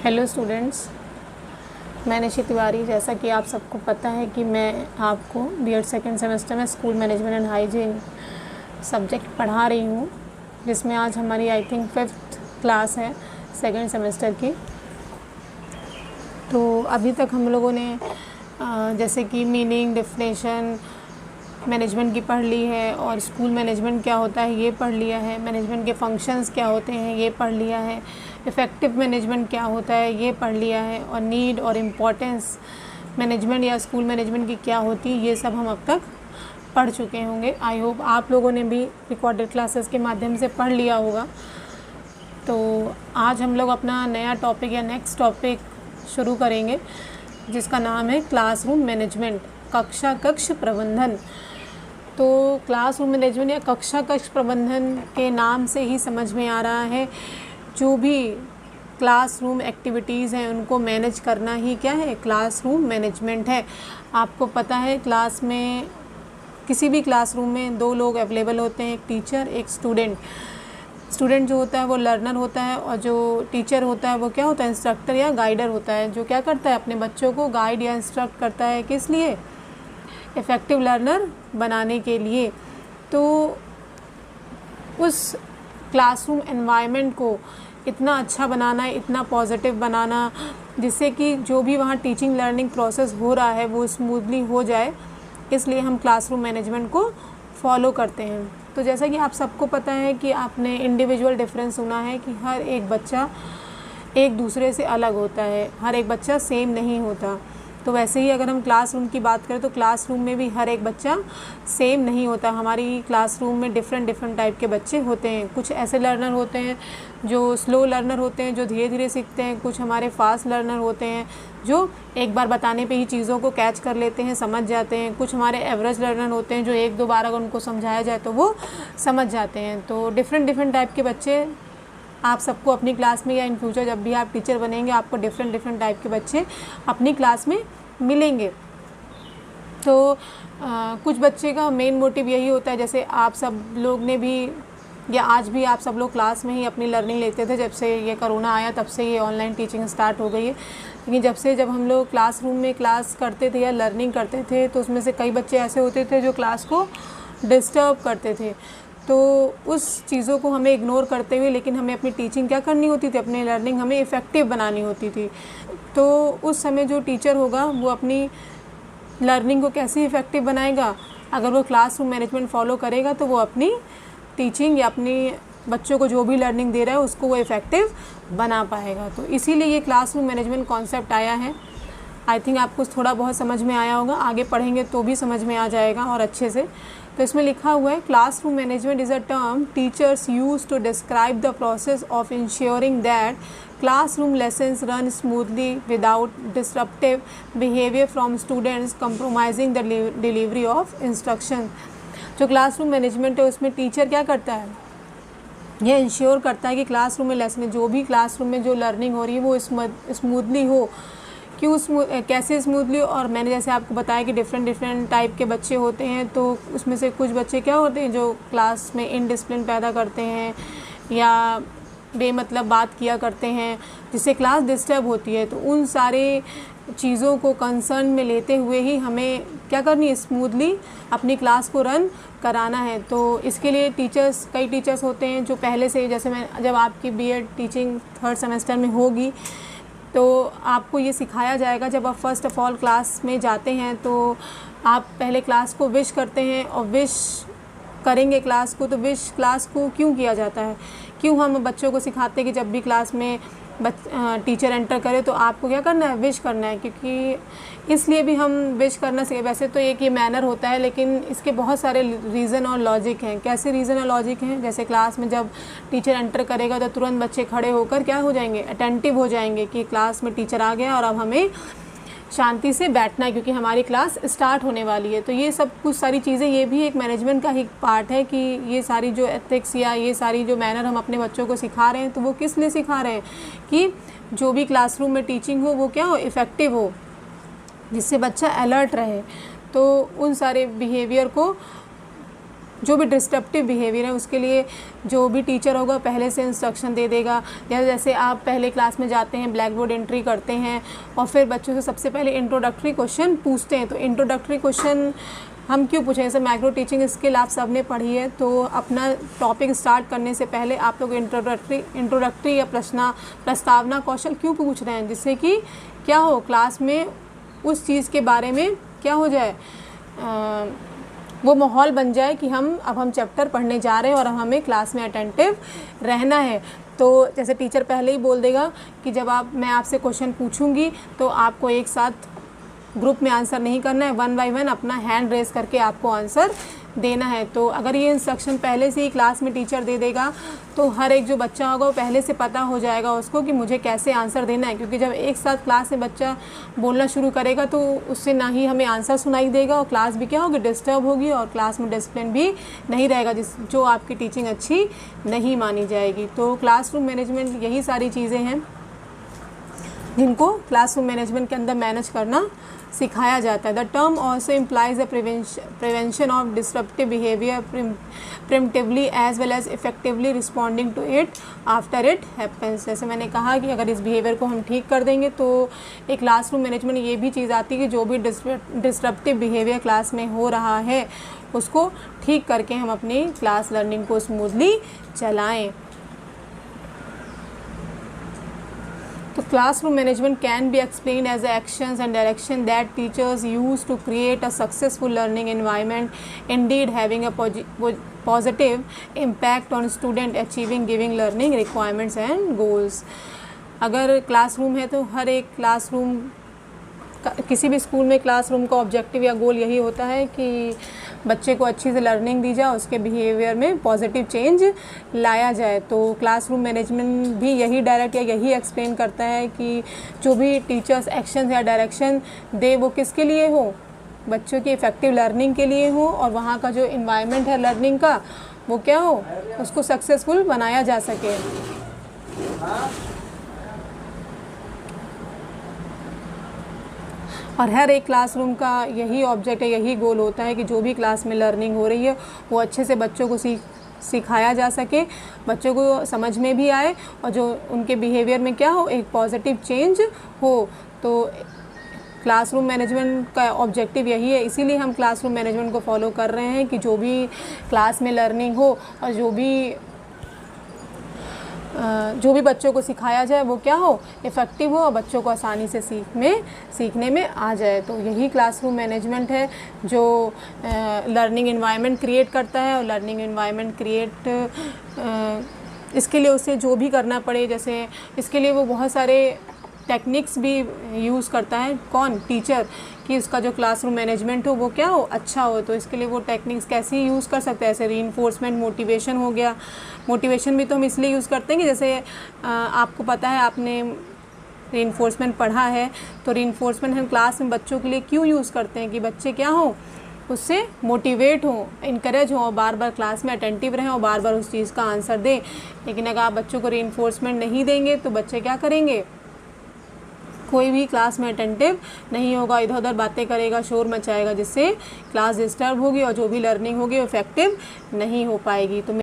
Hello students, मैं निशि तिवारी। जैसा कि आप सबको पता है कि मैं आपको बीएड सेकेंड सेमेस्टर में school management and hygiene subject पढ़ा रही हूँ, जिसमें आज हमारी आई थिंक 5th क्लास है सेकेंड सेमेस्टर की। तो अभी तक हम लोगों ने जैसे कि मीनिंग, डेफिनेशन मैनेजमेंट की पढ़ ली है, और स्कूल मैनेजमेंट क्या होता है ये पढ़ लिया है, मैनेजमेंट के फंक्शंस क्या होते हैं ये पढ़ लिया है, इफ़ेक्टिव मैनेजमेंट क्या होता है ये पढ़ लिया है, और नीड और इम्पोर्टेंस मैनेजमेंट या स्कूल मैनेजमेंट की क्या होती है ये सब हम अब तक पढ़ चुके होंगे। आई होप आप लोगों ने भी रिकॉर्डेड क्लासेस के माध्यम से पढ़ लिया होगा। तो आज हम लोग अपना नया टॉपिक या नेक्स्ट टॉपिक शुरू करेंगे, जिसका नाम है क्लासरूम मैनेजमेंट, कक्ष प्रबंधन। तो क्लासरूम मैनेजमेंट या कक्ष प्रबंधन के नाम से ही समझ में आ रहा है, जो भी क्लासरूम एक्टिविटीज़ हैं उनको मैनेज करना ही क्या है, क्लासरूम मैनेजमेंट है। आपको पता है क्लास में, किसी भी क्लासरूम में 2 लोग अवेलेबल होते हैं, एक टीचर एक स्टूडेंट। स्टूडेंट जो होता है वो लर्नर होता है, और जो टीचर होता है वो क्या होता है, इंस्ट्रक्टर या गाइडर होता है, जो क्या करता है अपने बच्चों को गाइड या इंस्ट्रक्ट करता है। किस लिए? इफ़ेक्टिव लर्नर बनाने के लिए। तो उस क्लासरूम एनवायरनमेंट को इतना अच्छा बनाना, इतना पॉजिटिव बनाना, जिससे कि जो भी वहाँ टीचिंग लर्निंग प्रोसेस हो रहा है वो स्मूथली हो जाए, इसलिए हम क्लासरूम मैनेजमेंट को फॉलो करते हैं। तो जैसा कि आप सबको पता है कि आपने इंडिविजुअल डिफरेंस सुना है कि हर एक बच्चा एक दूसरे से अलग होता है, हर एक बच्चा सेम नहीं होता। तो वैसे ही अगर हम क्लासरूम की बात करें तो क्लासरूम में भी हर एक बच्चा सेम नहीं होता। हमारी क्लासरूम में डिफरेंट टाइप के बच्चे होते हैं। कुछ ऐसे लर्नर होते हैं जो स्लो लर्नर होते हैं, जो धीरे धीरे सीखते हैं। कुछ हमारे फास्ट लर्नर होते हैं जो एक बार बताने पे ही चीज़ों को कैच कर लेते हैं, समझ जाते हैं। कुछ हमारे एवरेज लर्नर होते हैं जो 1-2 बार अगर उनको समझाया जाए तो वो समझ जाते हैं। तो डिफरेंट टाइप के बच्चे आप सबको अपनी क्लास में, या इन फ्यूचर जब भी आप टीचर बनेंगे आपको डिफरेंट टाइप के बच्चे अपनी क्लास में मिलेंगे। तो कुछ बच्चे का मेन मोटिव यही होता है, जैसे आप सब लोग ने भी, या आज भी आप सब लोग क्लास में ही अपनी लर्निंग लेते थे। जब से ये कोरोना आया तब से ये ऑनलाइन टीचिंग स्टार्ट हो गई है। लेकिन जब हम लोग क्लासरूम में क्लास करते थे या लर्निंग करते थे, तो उसमें से कई बच्चे ऐसे होते थे जो क्लास को डिस्टर्ब करते थे। तो उस चीज़ों को हमें इग्नोर करते हुए, लेकिन हमें अपनी टीचिंग क्या करनी होती थी, अपनी लर्निंग हमें इफ़ेक्टिव बनानी होती थी। तो उस समय जो टीचर होगा वो अपनी लर्निंग को कैसे इफ़ेक्टिव बनाएगा, अगर वो क्लासरूम मैनेजमेंट फॉलो करेगा तो वो अपनी टीचिंग या अपनी बच्चों को जो भी लर्निंग दे रहा है उसको वो इफ़ेक्टिव बना पाएगा। तो इसीलिए ये क्लासरूम मैनेजमेंट कॉन्सेप्ट आया है। आई थिंक आपको थोड़ा बहुत समझ में आया होगा, आगे पढ़ेंगे तो भी समझ में आ जाएगा और अच्छे से। तो इसमें लिखा हुआ है, classroom management is a term teachers use to describe the process of ensuring that classroom lessons run smoothly without disruptive behavior from students compromising the delivery of instruction। जो क्लासरूम मैनेजमेंट है उसमें टीचर क्या करता है, यह ensure करता है कि क्लासरूम में लेसन, जो भी क्लासरूम में जो लर्निंग हो रही है वो स्मूथली हो। कैसे स्मूथली? और मैंने जैसे आपको बताया कि डिफरेंट टाइप के बच्चे होते हैं। तो उसमें से कुछ बच्चे क्या होते हैं जो क्लास में इनडिसिप्लिन पैदा करते हैं या बेमतलब बात किया करते हैं, जिससे क्लास डिस्टर्ब होती है। तो उन सारे चीज़ों को कंसर्न में लेते हुए ही हमें क्या करनी है, स्मूथली अपनी क्लास को रन कराना है। तो इसके लिए कई टीचर्स होते हैं जो पहले से, जैसे जब आपकी बीएड टीचिंग 3rd सेमेस्टर में होगी तो आपको ये सिखाया जाएगा। जब आप फर्स्ट ऑफ ऑल क्लास में जाते हैं तो आप पहले क्लास को विश करते हैं, और विश करेंगे क्लास को। तो विश क्लास को क्यों किया जाता है, क्यों हम बच्चों को सिखाते हैं कि जब भी क्लास में टीचर एंटर करे तो आपको क्या करना है, विश करना है। क्योंकि इसलिए भी हम विश करना चाहिए। वैसे तो एक ये मैनर होता है, लेकिन इसके बहुत सारे रीज़न और लॉजिक हैं। कैसे रीज़न और लॉजिक हैं? जैसे क्लास में जब टीचर एंटर करेगा तो तुरंत बच्चे खड़े होकर क्या हो जाएंगे, अटेंटिव हो जाएंगे कि क्लास में टीचर आ गया और अब हमें शांति से बैठना है क्योंकि हमारी क्लास स्टार्ट होने वाली है। तो ये सब कुछ सारी चीज़ें, ये भी एक मैनेजमेंट का ही पार्ट है कि ये सारी जो एथिक्स या ये सारी जो मैनर हम अपने बच्चों को सिखा रहे हैं, तो वो किस लिए सिखा रहे हैं कि जो भी क्लासरूम में टीचिंग हो वो क्या हो, इफ़ेक्टिव हो, जिससे बच्चा अलर्ट रहे। तो उन सारे बिहेवियर को जो भी डिस्ट्रप्टिव बिहेवियर है उसके लिए जो भी टीचर होगा पहले से इंस्ट्रक्शन दे देगा। जैसे आप पहले क्लास में जाते हैं, ब्लैक बोर्ड एंट्री करते हैं और फिर बच्चों से सबसे पहले इंट्रोडक्टरी क्वेश्चन पूछते हैं। तो इंट्रोडक्टरी क्वेश्चन हम क्यों पूछें? जैसे माइक्रो टीचिंग स्किल आप सब ने पढ़ी है, तो अपना टॉपिक स्टार्ट करने से पहले आप लोग इंट्रोडक्टरी या प्रस्तावना कौशल क्यों पूछ रहे हैं? जिससे कि क्या हो, क्लास में उस चीज़ के बारे में क्या हो जाए, वो माहौल बन जाए कि हम चैप्टर पढ़ने जा रहे हैं और हमें क्लास में अटेंटिव रहना है। तो जैसे टीचर पहले ही बोल देगा कि जब मैं आपसे क्वेश्चन पूछूंगी तो आपको एक साथ ग्रुप में आंसर नहीं करना है, 1 बाय 1 अपना हैंड रेस करके आपको आंसर देना है। तो अगर ये इंस्ट्रक्शन पहले से ही क्लास में टीचर दे देगा तो हर एक जो बच्चा होगा वो पहले से पता हो जाएगा उसको कि मुझे कैसे आंसर देना है। क्योंकि जब एक साथ क्लास में बच्चा बोलना शुरू करेगा तो उससे ना ही हमें आंसर सुनाई देगा और क्लास भी क्या होगी, डिस्टर्ब होगी और क्लास में डिसिप्लिन भी नहीं रहेगा, जो आपकी टीचिंग अच्छी नहीं मानी जाएगी। तो क्लासरूम मैनेजमेंट यही सारी चीज़ें हैं जिनको क्लासरूम मैनेजमेंट के अंदर मैनेज करना सिखाया जाता है। The term also implies the prevention of disruptive behaviour primitively as well as effectively responding to it after it happens. जैसे मैंने कहा कि अगर इस बिहेवियर को हम ठीक कर देंगे तो एक क्लासरूम मैनेजमेंट ये भी चीज़ आती है कि जो भी डिस्ट्रप्टिव बिहेवियर क्लास में हो रहा है उसको ठीक करके हम अपनी क्लास लर्निंग को स्मूथली चलाएँ। तो classroom management can be explained as the actions and direction that teachers use to create a successful learning environment, indeed having a positive impact on student achieving given learning requirements and goals। अगर classroom है तो हर एक classroom किसी भी school में classroom का objective या गोल यही होता है कि बच्चे को अच्छी से लर्निंग दी जाए, उसके बिहेवियर में पॉजिटिव चेंज लाया जाए। तो क्लासरूम मैनेजमेंट भी यही डायरेक्ट या यही एक्सप्लेन करता है कि जो भी टीचर्स एक्शन या डायरेक्शन दे वो किसके लिए हो, बच्चों की इफ़ेक्टिव लर्निंग के लिए हो और वहाँ का जो इन्वायरमेंट है लर्निंग का वो क्या हो, उसको सक्सेसफुल बनाया जा सके। और हर एक क्लासरूम का यही ऑब्जेक्ट है, यही गोल होता है कि जो भी क्लास में लर्निंग हो रही है वो अच्छे से बच्चों को सिखाया जा सके, बच्चों को समझ में भी आए और जो उनके बिहेवियर में क्या हो, एक पॉजिटिव चेंज हो। तो क्लासरूम मैनेजमेंट का ऑब्जेक्टिव यही है, इसीलिए हम क्लासरूम मैनेजमेंट को फॉलो कर रहे हैं कि जो भी क्लास में लर्निंग हो और जो भी बच्चों को सिखाया जाए वो क्या हो, इफ़ेक्टिव हो और बच्चों को आसानी से सीखने में आ जाए। तो यही क्लासरूम मैनेजमेंट है जो लर्निंग एनवायरनमेंट क्रिएट करता है। और लर्निंग एनवायरनमेंट इसके लिए उसे जो भी करना पड़े, जैसे इसके लिए वो बहुत सारे टेक्निक्स भी यूज़ करता है, कौन, टीचर, कि उसका जो क्लासरूम मैनेजमेंट हो वो क्या हो, अच्छा हो। तो इसके लिए वो टेक्निक्स कैसे यूज़ कर सकते हैं, ऐसे रीइंफोर्समेंट, मोटिवेशन हो गया। मोटिवेशन भी तो हम इसलिए यूज़ करते हैं कि जैसे आपको पता है, आपने रीइंफोर्समेंट पढ़ा है, तो रीइंफोर्समेंट हम क्लास में बच्चों के लिए क्यों यूज़ करते हैं कि बच्चे क्या हो, उससे मोटिवेट हो, इनकरेज हो और बार बार क्लास में अटेंटिव रहें और बार बार उस चीज़ का आंसर दें। लेकिन अगर आप बच्चों को रीइंफोर्समेंट नहीं देंगे तो बच्चे क्या करेंगे, कोई भी क्लास में अटेंटिव नहीं होगा, इधर उधर बातें करेगा, शोर मचाएगा, जिससे क्लास डिस्टर्ब होगी और जो भी लर्निंग होगी वो इफेक्टिव नहीं हो पाएगी। तो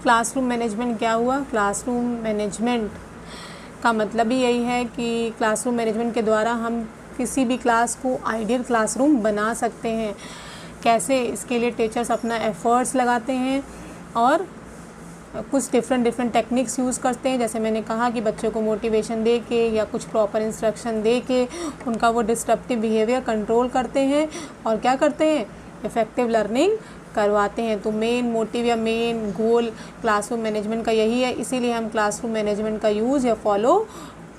क्लासरूम मैनेजमेंट क्या हुआ, क्लासरूम मैनेजमेंट का मतलब ही यही है कि क्लासरूम मैनेजमेंट के द्वारा हम किसी भी क्लास को आइडियल क्लासरूम बना सकते हैं। कैसे, इसके लिए टीचर्स अपना एफर्ट्स लगाते हैं और कुछ डिफरेंट टेक्निक्स यूज़ करते हैं। जैसे मैंने कहा कि बच्चों को मोटिवेशन दे के या कुछ प्रॉपर इंस्ट्रक्शन दे के उनका वो डिस्ट्रप्टिव बिहेवियर कंट्रोल करते हैं और क्या करते हैं, इफ़ेक्टिव लर्निंग करवाते हैं। तो मेन मोटिव या मेन गोल क्लासरूम मैनेजमेंट का यही है, इसीलिए हम क्लासरूम मैनेजमेंट का यूज़ या फॉलो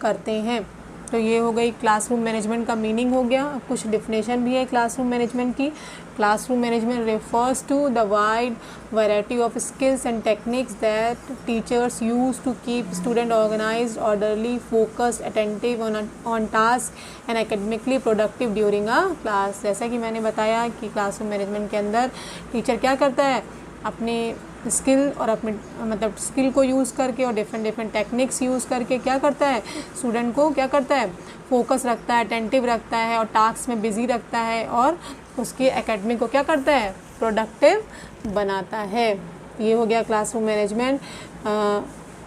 करते हैं। तो ये हो गई क्लासरूम मैनेजमेंट का मीनिंग हो गया। कुछ डिफिनेशन भी है क्लासरूम मैनेजमेंट की। Classroom management refers to the wide variety of skills and techniques that teachers use to keep student organised, orderly, focused, attentive on task and academically productive during a class. जैसा कि मैंने बताया कि classroom management के अंदर teacher क्या करता है, अपने स्किल और अपने मतलब स्किल को यूज़ करके और डिफरेंट टेक्निक्स यूज़ करके क्या करता है, स्टूडेंट को क्या करता है, फोकस रखता है, अटेंटिव रखता है और टास्क में बिज़ी रखता है और उसके एकेडमिक को क्या करता है, प्रोडक्टिव बनाता है। ये हो गया classroom management.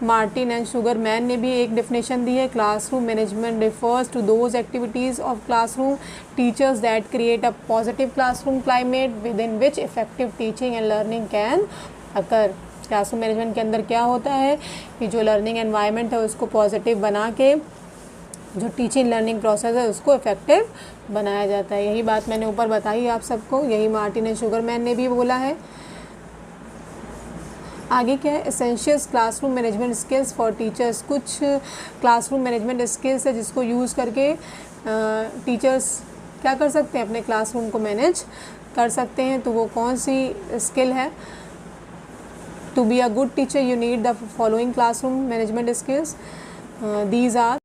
Martin and Sugarman ने भी एक डेफिनेशन दी है, classroom management refers to those activities of classroom teachers that create a positive classroom climate within which effective teaching and learning can occur. Classroom management के अंदर क्या होता है कि जो लर्निंग एनवायरनमेंट है उसको पॉजिटिव बना के जो टीचिंग लर्निंग प्रोसेस है उसको इफेक्टिव बनाया जाता है। यही बात मैंने ऊपर बताई आप सबको, यही मार्टिन एंड शुगरमैन ने भी बोला है। आगे क्या है, essentials classroom management skills for teachers. कुछ क्लासरूम मैनेजमेंट स्किल्स है जिसको यूज़ करके टीचर्स क्या कर सकते हैं, अपने क्लासरूम को मैनेज कर सकते हैं। तो वो कौन सी स्किल है? To be a good teacher you need the following classroom management skills. These are,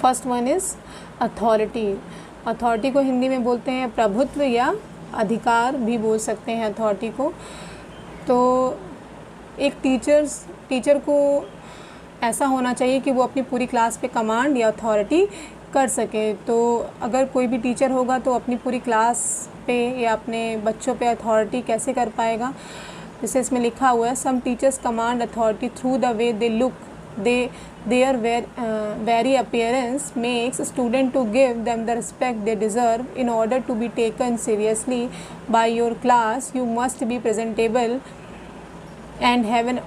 first one is authority. Authority को हिंदी में बोलते हैं प्रभुत्व या अधिकार भी बोल सकते हैं अथॉरिटी को। तो एक टीचर को ऐसा होना चाहिए कि वो अपनी पूरी क्लास पे कमांड या अथॉरिटी कर सके। तो अगर कोई भी टीचर होगा तो अपनी पूरी क्लास पे या अपने बच्चों पे अथॉरिटी कैसे कर पाएगा? जैसे इसमें लिखा हुआ है, some teachers command authority through the way they look, their very appearance makes student to give them the respect they deserve. In order to be taken seriously by your class, you must be presentable and have an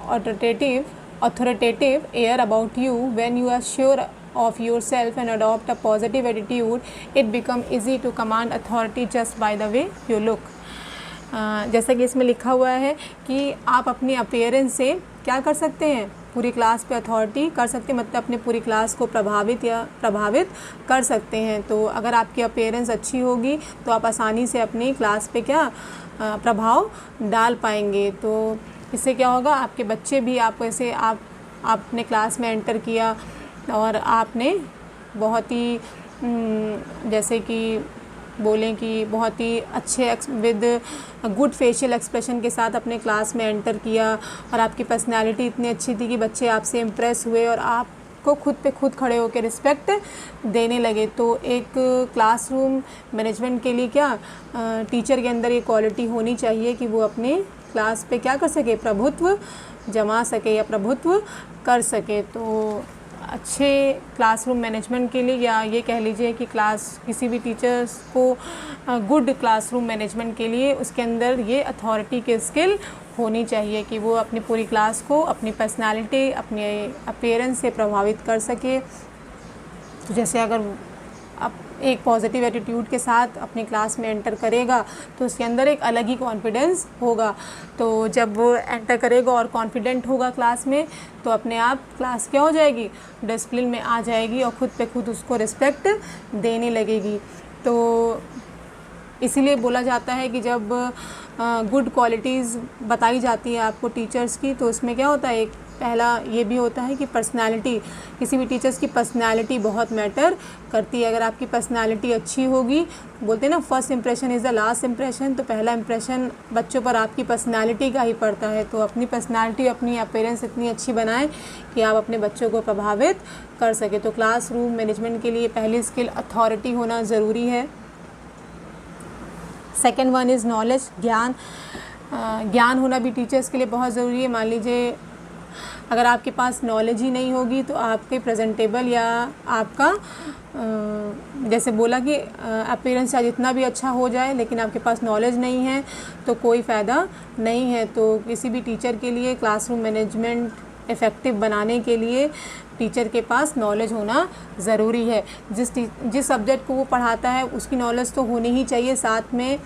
authoritative air about you. When you are sure of yourself and adopt a positive attitude, it becomes easy to command authority just by the way you look. जैसा कि इसमें लिखा हुआ है कि आप अपनी appearance से क्या कर सकते हैं, पूरी क्लास पे अथॉरिटी कर सकते हैं, मतलब अपने पूरी क्लास को प्रभावित कर सकते हैं। तो अगर आपकी अपीयरेंस अच्छी होगी तो आप आसानी से अपनी क्लास पे क्या प्रभाव डाल पाएंगे। तो इससे क्या होगा, आपके बच्चे भी आपको ऐसे आपने क्लास में एंटर किया और आपने बहुत ही जैसे कि बोलें कि बहुत ही अच्छे विद गुड फेशियल एक्सप्रेशन के साथ अपने क्लास में एंटर किया और आपकी पर्सनालिटी इतनी अच्छी थी कि बच्चे आपसे इम्प्रेस हुए और आपको खुद पे खुद खड़े होकर रिस्पेक्ट देने लगे। तो एक क्लासरूम मैनेजमेंट के लिए क्या टीचर के अंदर ये क्वालिटी होनी चाहिए कि वो अपने क्लास पे क्या कर सके, प्रभुत्व जमा सके या प्रभुत्व कर सके। तो अच्छे क्लासरूम मैनेजमेंट के लिए या ये कह लीजिए कि किसी भी टीचर्स को गुड क्लासरूम मैनेजमेंट के लिए उसके अंदर ये अथॉरिटी की स्किल होनी चाहिए कि वो अपनी पूरी क्लास को अपनी पर्सनालिटी, अपने अपीयरेंस से प्रभावित कर सके। तो जैसे अगर आप एक पॉजिटिव एटीट्यूड के साथ अपनी क्लास में एंटर करेगा तो उसके अंदर एक अलग ही कॉन्फिडेंस होगा। तो जब वो एंटर करेगा और कॉन्फिडेंट होगा क्लास में तो अपने आप क्लास क्या हो जाएगी, डिसिप्लिन में आ जाएगी और ख़ुद पे खुद उसको रिस्पेक्ट देने लगेगी। तो इसीलिए बोला जाता है कि जब गुड क्वालिटीज़ बताई जाती है आपको टीचर्स की तो उसमें क्या होता है, एक पहला ये भी होता है कि पर्सनालिटी, किसी भी टीचर्स की पर्सनालिटी बहुत मैटर करती है। अगर आपकी पर्सनालिटी अच्छी होगी, बोलते हैं ना first impression is the last impression, तो पहला इंप्रेशन बच्चों पर आपकी पर्सनालिटी का ही पड़ता है। तो अपनी पर्सनालिटी, अपनी अपीयरेंस इतनी अच्छी बनाएं कि आप अपने बच्चों को प्रभावित कर सके। तो क्लासरूम मैनेजमेंट के लिए पहली स्किल अथॉरिटी होना ज़रूरी है। सेकेंड वन इज़ नॉलेज, ज्ञान होना भी टीचर्स के लिए बहुत ज़रूरी है। मान लीजिए अगर आपके पास नॉलेज ही नहीं होगी तो आपके प्रेजेंटेबल या आपका जैसे बोला कि अपीयरेंस चाहे जितना भी अच्छा हो जाए लेकिन आपके पास नॉलेज नहीं है तो कोई फ़ायदा नहीं है। तो किसी भी टीचर के लिए क्लासरूम मैनेजमेंट इफ़ेक्टिव बनाने के लिए टीचर के पास नॉलेज होना ज़रूरी है। जिस सब्जेक्ट को वो पढ़ाता है उसकी नॉलेज तो होनी ही चाहिए। साथ में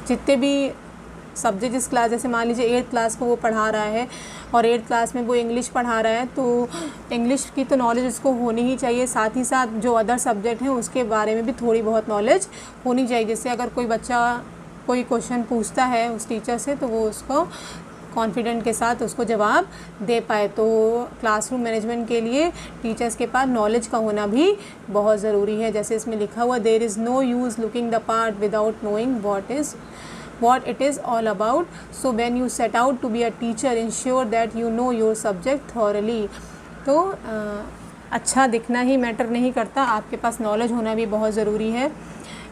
जितने भी सब्जेक्ट जिस क्लास, जैसे मान लीजिए 8th क्लास को वो पढ़ा रहा है और 8th क्लास में वो इंग्लिश पढ़ा रहा है तो इंग्लिश की तो नॉलेज उसको होनी ही चाहिए। साथ ही साथ जो अदर सब्जेक्ट हैं उसके बारे में भी थोड़ी बहुत नॉलेज होनी चाहिए। जैसे अगर कोई बच्चा कोई क्वेश्चन पूछता है उस टीचर से तो वो उसको कॉन्फिडेंट के साथ उसको जवाब दे पाए। तो क्लासरूम मैनेजमेंट के लिए टीचर्स के पास नॉलेज का होना भी बहुत ज़रूरी है। जैसे इसमें लिखा हुआ, there is no use looking the part without knowing what it is all about. So when you set out to be a teacher, ensure that you know your subject thoroughly. तो अच्छा दिखना ही मैटर नहीं करता, आपके पास knowledge होना भी बहुत ज़रूरी है।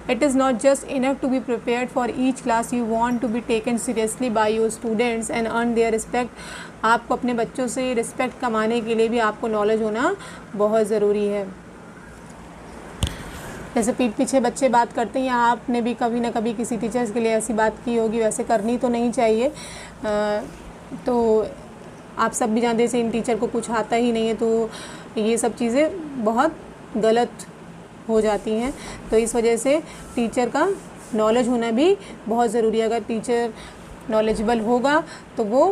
It is not just enough to be prepared for each class. You want to be taken seriously by your students and earn their respect. आपको अपने बच्चों से रिस्पेक्ट कमाने के लिए भी आपको नॉलेज होना बहुत ज़रूरी है। जैसे पीठ पीछे बच्चे बात करते हैं, या आपने भी कभी ना कभी किसी टीचर्स के लिए ऐसी बात की होगी, वैसे करनी तो नहीं चाहिए। तो आप सब भी जानते हैं इन टीचर को कुछ आता ही नहीं है, तो ये सब चीज़ें बहुत गलत हो जाती हैं। तो इस वजह से टीचर का नॉलेज होना भी बहुत ज़रूरी है। अगर टीचर नॉलेजेबल होगा तो वो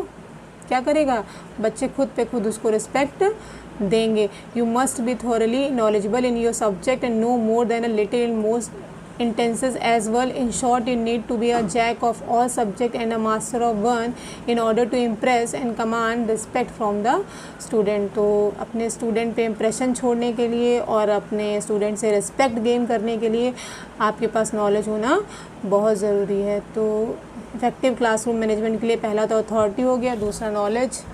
क्या करेगा, बच्चे खुद पे खुद उसको रिस्पेक्ट देंगे। You must be thoroughly knowledgeable in your subject and know more than a little in most intenses as well. In short, you need to be a jack of all subject and a master of one in order to impress and command respect from the student. तो अपने student पे impression छोड़ने के लिए और अपने student से respect gain करने के लिए आपके पास नॉलेज होना बहुत ज़रूरी है। तो इफेक्टिव क्लासरूम मैनेजमेंट के लिए पहला तो अथॉरिटी हो गया, दूसरा नॉलेज,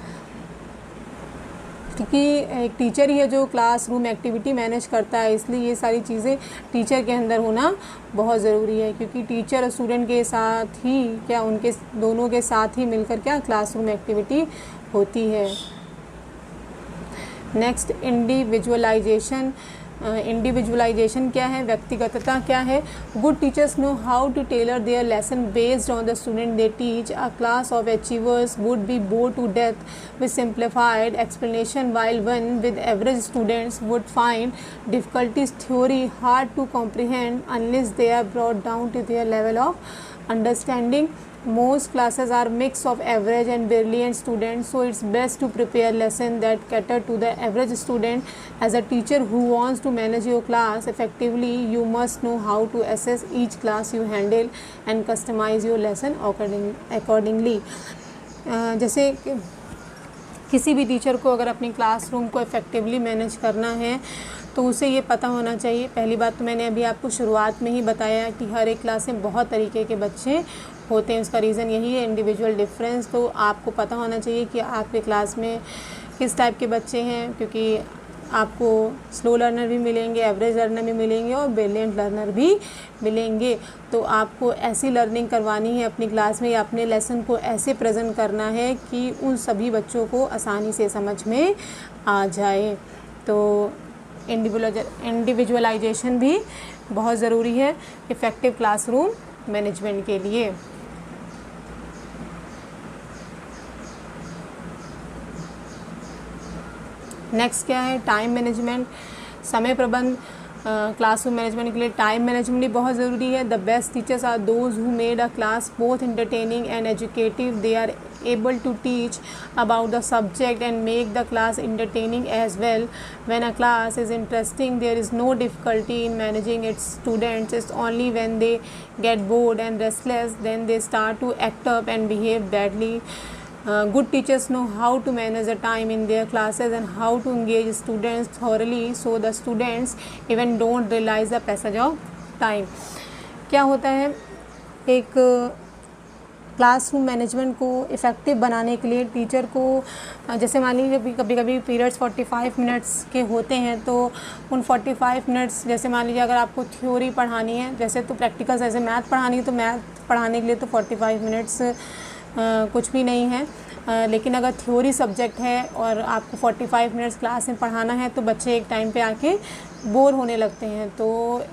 क्योंकि एक टीचर ही है जो क्लासरूम एक्टिविटी मैनेज करता है, इसलिए ये सारी चीज़ें टीचर के अंदर होना बहुत ज़रूरी है। क्योंकि टीचर और स्टूडेंट के साथ ही क्या, उनके दोनों के साथ ही मिलकर क्या क्लासरूम एक्टिविटी होती है। Next, individualisation. इंडिविजुअलाइजेशन क्या है, व्यक्तिगतता क्या है। Good teachers know how to tailor their lesson based on the student they teach. A class of achievers would be bore to death with simplified explanation, while one with average students would find difficulties theory hard to comprehend unless they are brought down to their level of understanding. Most classes are mix of average and brilliant students, so it's best to prepare lesson that cater to the average student. As a teacher who wants to manage your class effectively, you must know how to assess each class you handle and customize your lesson accordingly. जैसे किसी भी teacher को अगर अपनी classroom को effectively manage करना है तो उसे ये पता होना चाहिए। पहली बात तो मैंने अभी आपको शुरुआत में ही बताया कि हर एक क्लास में बहुत तरीके के बच्चे होते हैं। उसका रीज़न यही है, इंडिविजुअल डिफरेंस। तो आपको पता होना चाहिए कि आपके क्लास में किस टाइप के बच्चे हैं, क्योंकि आपको स्लो लर्नर भी मिलेंगे, एवरेज लर्नर भी मिलेंगे और ब्रिलियंट लर्नर भी मिलेंगे। तो आपको ऐसी लर्निंग करवानी है अपनी क्लास में, या अपने लेसन को ऐसे प्रेजेंट करना है कि उन सभी बच्चों को आसानी से समझ में आ जाए। तो इंडिविजुअलाइजेशन भी बहुत ज़रूरी है इफ़ेक्टिव क्लासरूम मैनेजमेंट के लिए। नेक्स्ट क्या है, टाइम मैनेजमेंट, समय प्रबंध। क्लासरूम मैनेजमेंट के लिए टाइम मैनेजमेंट भी बहुत ज़रूरी है। The best teachers are those who made a class both entertaining and educative. They are able to teach about the subject and make the class entertaining as well. When a class is interesting, there is no difficulty in managing its students. It's only when they get bored and restless then they start to act up and behave badly. Good teachers know how to manage the time in their classes and how to engage students thoroughly so the students even don't realize the passage of time. क्या होता है, एक classroom management को effective बनाने के लिए teacher को, जैसे मान लीजिए कभी कभी पीरियड्स 45 मिनट्स के होते हैं, तो उन 45 मिनट्स, जैसे मान लीजिए अगर आपको थ्योरी पढ़ानी है, जैसे तो प्रैक्टिकल्स, ऐसे मैथ पढ़ानी है, तो मैथ पढ़ाने के लिए तो 45 मिनट्स कुछ भी नहीं है। लेकिन अगर थ्योरी सब्जेक्ट है और आपको 45 मिनट्स क्लास में पढ़ाना है तो बच्चे एक टाइम पे आके बोर होने लगते हैं। तो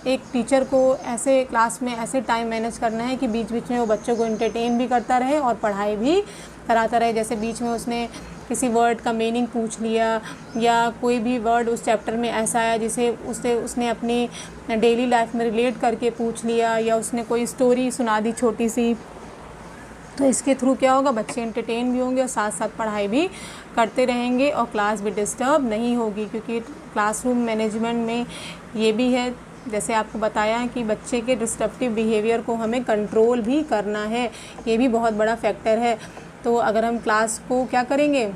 एक टीचर को ऐसे क्लास में ऐसे टाइम मैनेज करना है कि बीच बीच में वो बच्चों को एंटरटेन भी करता रहे और पढ़ाई भी कराता रहे। जैसे बीच में उसने किसी वर्ड का मीनिंग पूछ लिया, या कोई भी वर्ड उस चैप्टर में ऐसा आया जिसे उसने अपनी डेली लाइफ में रिलेट करके पूछ लिया, या उसने कोई स्टोरी सुना दी छोटी सी, तो इसके थ्रू क्या होगा, बच्चे एंटरटेन भी होंगे और साथ साथ पढ़ाई भी करते रहेंगे और क्लास भी डिस्टर्ब नहीं होगी। क्योंकि क्लासरूम मैनेजमेंट में ये भी है, जैसे आपको बताया कि बच्चे के डिस्ट्रप्टिव बिहेवियर को हमें कंट्रोल भी करना है, ये भी बहुत बड़ा फैक्टर है। तो अगर हम क्लास को क्या करेंगे,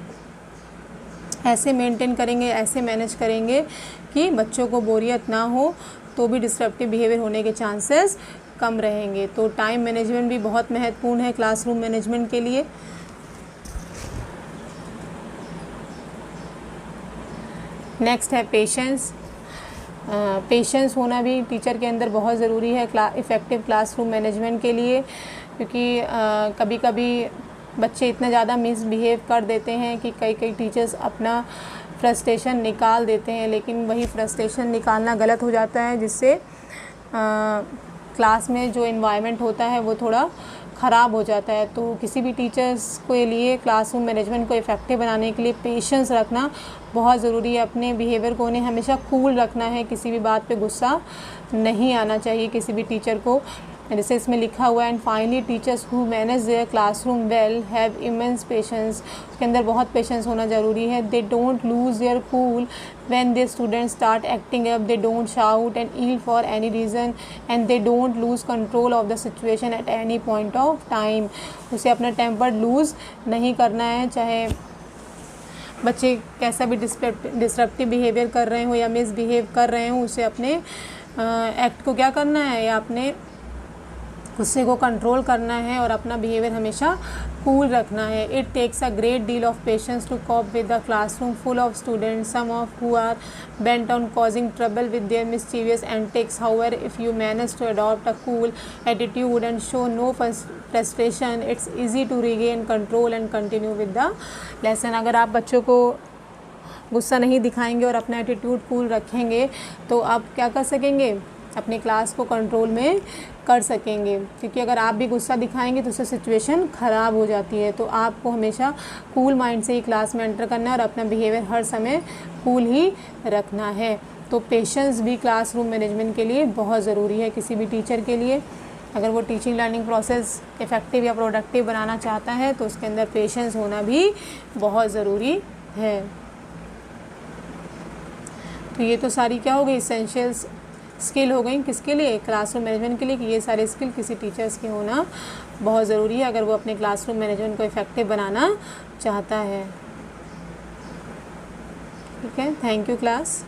ऐसे मेंटेन करेंगे, ऐसे मैनेज करेंगे कि बच्चों को बोरियत ना हो, तो भी डिस्ट्रप्टिव बिहेवियर होने के चांसेस कम रहेंगे। तो टाइम मैनेजमेंट भी बहुत महत्वपूर्ण है क्लासरूम मैनेजमेंट के लिए। नेक्स्ट है पेशेंस। पेशेंस होना भी टीचर के अंदर बहुत ज़रूरी है इफ़ेक्टिव क्लासरूम मैनेजमेंट के लिए, क्योंकि कभी कभी बच्चे इतना ज़्यादा मिसबिहेव कर देते हैं कि कई टीचर्स अपना फ्रस्ट्रेशन निकाल देते हैं, लेकिन वही फ्रस्ट्रेशन निकालना गलत हो जाता है, जिससे क्लास में जो एनवायरनमेंट होता है वो थोड़ा ख़राब हो जाता है। तो किसी भी टीचर्स के लिए क्लासरूम मैनेजमेंट को इफ़ेक्टिव बनाने के लिए पेशेंस रखना बहुत ज़रूरी है। अपने बिहेवियर को उन्हें हमेशा कूल रखना है, किसी भी बात पे गुस्सा नहीं आना चाहिए किसी भी टीचर को। जैसे इसमें लिखा हुआ है, and finally teachers who manage their classroom well have immense patience. उसके अंदर बहुत पेशेंस होना ज़रूरी है। They don't lose their cool when the students start acting up, they don't shout and yell for any reason, and they don't lose control of the situation at any point of time. उसे अपना temper loose नहीं करना है, चाहे बच्चे कैसा भी disruptive behaviour कर रहे हो या मिसबिहेव कर रहे हो, उसे अपने एक्ट को क्या करना है या अपने गुस्से को कंट्रोल करना है और अपना बिहेवियर हमेशा कूल रखना है। It takes a great deal of patience to cope with the classroom full of students, some of who are bent on causing trouble with their mischievous antics. However, if you manage to adopt a cool attitude and show no frustration, it's easy to regain control and continue with the lesson. अगर आप बच्चों को गुस्सा नहीं दिखाएंगे और अपना attitude cool रखेंगे तो आप क्या कर सकेंगे, अपनी क्लास को कंट्रोल में कर सकेंगे। क्योंकि अगर आप भी गुस्सा दिखाएंगे तो उससे सिचुएशन ख़राब हो जाती है। तो आपको हमेशा कूल माइंड से ही क्लास में एंटर करना है और अपना बिहेवियर हर समय कूल ही रखना है। तो पेशेंस भी क्लासरूम मैनेजमेंट के लिए बहुत ज़रूरी है किसी भी टीचर के लिए। अगर वो टीचिंग लर्निंग प्रोसेस इफ़ेक्टिव या प्रोडक्टिव बनाना चाहता है तो उसके अंदर पेशेंस होना भी बहुत ज़रूरी है। तो ये तो सारी क्या हो गई, इसेंशियल्स स्किल हो गई किसके लिए, क्लासरूम मैनेजमेंट के लिए, कि ये सारे स्किल किसी टीचर्स के होना बहुत ज़रूरी है अगर वो अपने क्लासरूम मैनेजमेंट को इफ़ेक्टिव बनाना चाहता है। ठीक है, थैंक यू क्लास।